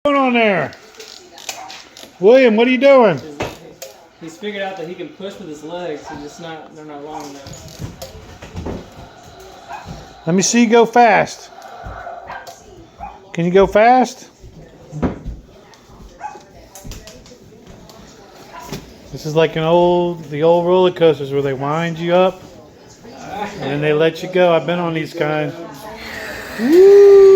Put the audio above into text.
What's going on there? William, what are you doing? He's figured out that he can push with his legs, and they're not long enough. Let me see you go fast. Can you go fast? This is like the old roller coasters where they wind you up and then they let you go. I've been on these kinds. Woo!